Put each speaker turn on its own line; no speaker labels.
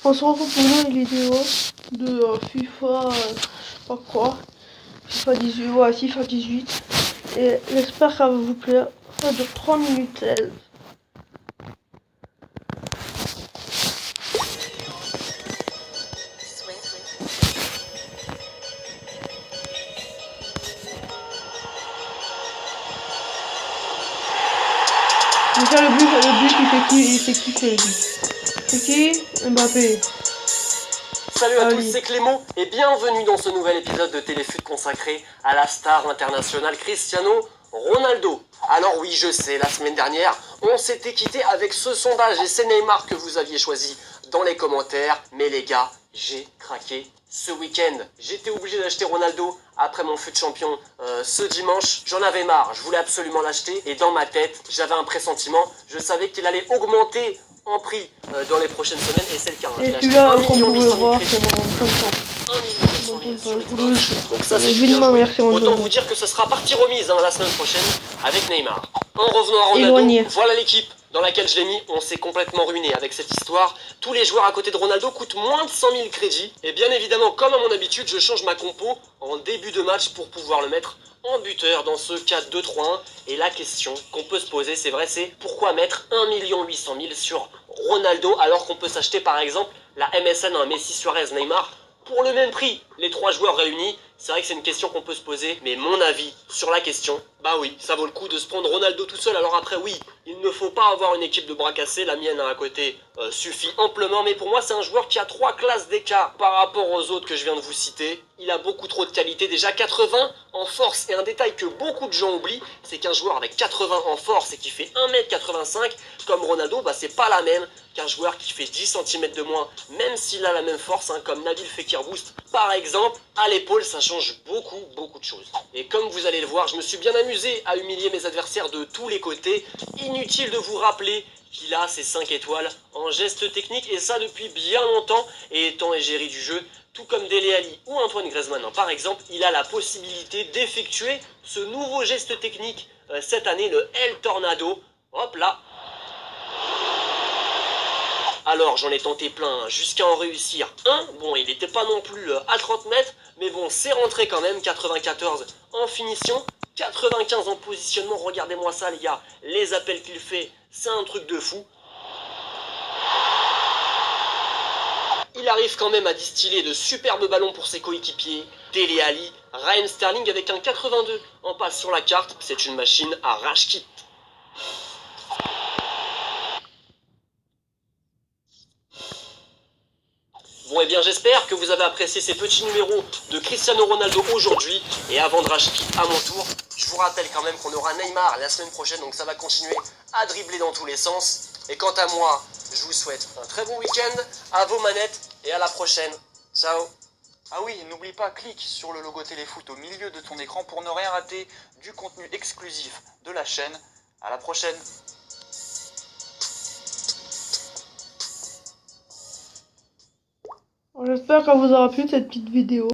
On se retrouve pour une nouvelle vidéo de FIFA, je sais pas quoi, FIFA 18, ouais, FIFA 18. Et j'espère qu'elle va vous plaire. Ça dure 3 minutes 16. Déjà le but il fait qui le but? C'est qui? Mbappé.
Salut à tous, c'est Clément et bienvenue dans ce nouvel épisode de Téléfut consacré à la star internationale Cristiano Ronaldo. Alors oui, je sais, la semaine dernière, on s'était quitté avec ce sondage et c'est Neymar que vous aviez choisi dans les commentaires. Mais les gars, j'ai craqué ce week-end. J'étais obligé d'acheter Ronaldo après mon fut de champion ce dimanche. J'en avais marre, je voulais absolument l'acheter et dans ma tête, j'avais un pressentiment. Je savais qu'il allait augmenter en prix dans les prochaines semaines et c'est le cas.
Et celui-là, comme vous pouvez voir, c'est mon
donc ça c'est bien joué. Autant vous dire que ce sera partie remise la semaine prochaine avec Neymar. En revenant à Ronaldo, voilà l'équipe dans laquelle je l'ai mis. On s'est complètement ruiné avec cette histoire. Tous les joueurs à côté de Ronaldo coûtent moins de 100 000 crédits. Et bien évidemment, comme à mon habitude, je change ma compo en début de match pour pouvoir le mettre en buteur dans ce 4-2-3-1. Et la question qu'on peut se poser, c'est vrai, c'est pourquoi mettre 1 800 000 sur Ronaldo alors qu'on peut s'acheter par exemple la MSN, un Messi, Suarez, Neymar pour le même prix, les trois joueurs réunis. C'est vrai que c'est une question qu'on peut se poser, mais mon avis sur la question, bah oui, ça vaut le coup de se prendre Ronaldo tout seul. Alors après, oui, il ne faut pas avoir une équipe de bras cassés, la mienne à côté suffit amplement, mais pour moi c'est un joueur qui a 3 classes d'écart par rapport aux autres que je viens de vous citer. Il a beaucoup trop de qualité, déjà 80 en force, et un détail que beaucoup de gens oublient, c'est qu'un joueur avec 80 en force et qui fait 1m85 comme Ronaldo, bah c'est pas la même qu'un joueur qui fait 10 cm de moins, même s'il a la même force, comme Nabil Fekir Boost par exemple. À l'épaule, ça change beaucoup de choses. Et comme vous allez le voir, je me suis bien amusé à humilier mes adversaires de tous les côtés. Inutile de vous rappeler qu'il a ses 5 étoiles en geste technique, et ça depuis bien longtemps, et étant égérie du jeu, tout comme Dele Alli ou Antoine Griezmann par exemple, il a la possibilité d'effectuer ce nouveau geste technique cette année, le El Tornado. Hop là. Alors j'en ai tenté plein jusqu'à en réussir un. Bon, il n'était pas non plus à 30 mètres, mais bon, c'est rentré quand même. 94 en finition, 95 en positionnement. Regardez-moi ça les gars, les appels qu'il fait, c'est un truc de fou. Il arrive quand même à distiller de superbes ballons pour ses coéquipiers. Dele Alli, Raheem Sterling avec un 82 en passe sur la carte. C'est une machine à rage kit. Bon, et bien j'espère que vous avez apprécié ces petits numéros de Cristiano Ronaldo aujourd'hui. Et avant de racheter à mon tour, je vous rappelle quand même qu'on aura Neymar la semaine prochaine, donc ça va continuer à dribbler dans tous les sens. Et quant à moi, je vous souhaite un très bon week-end, à vos manettes et à la prochaine. Ciao.
Ah oui, n'oublie pas, clique sur le logo Téléfoot au milieu de ton écran pour ne rien rater du contenu exclusif de la chaîne. À la prochaine.
J'espère qu'elle vous aura plu cette petite vidéo.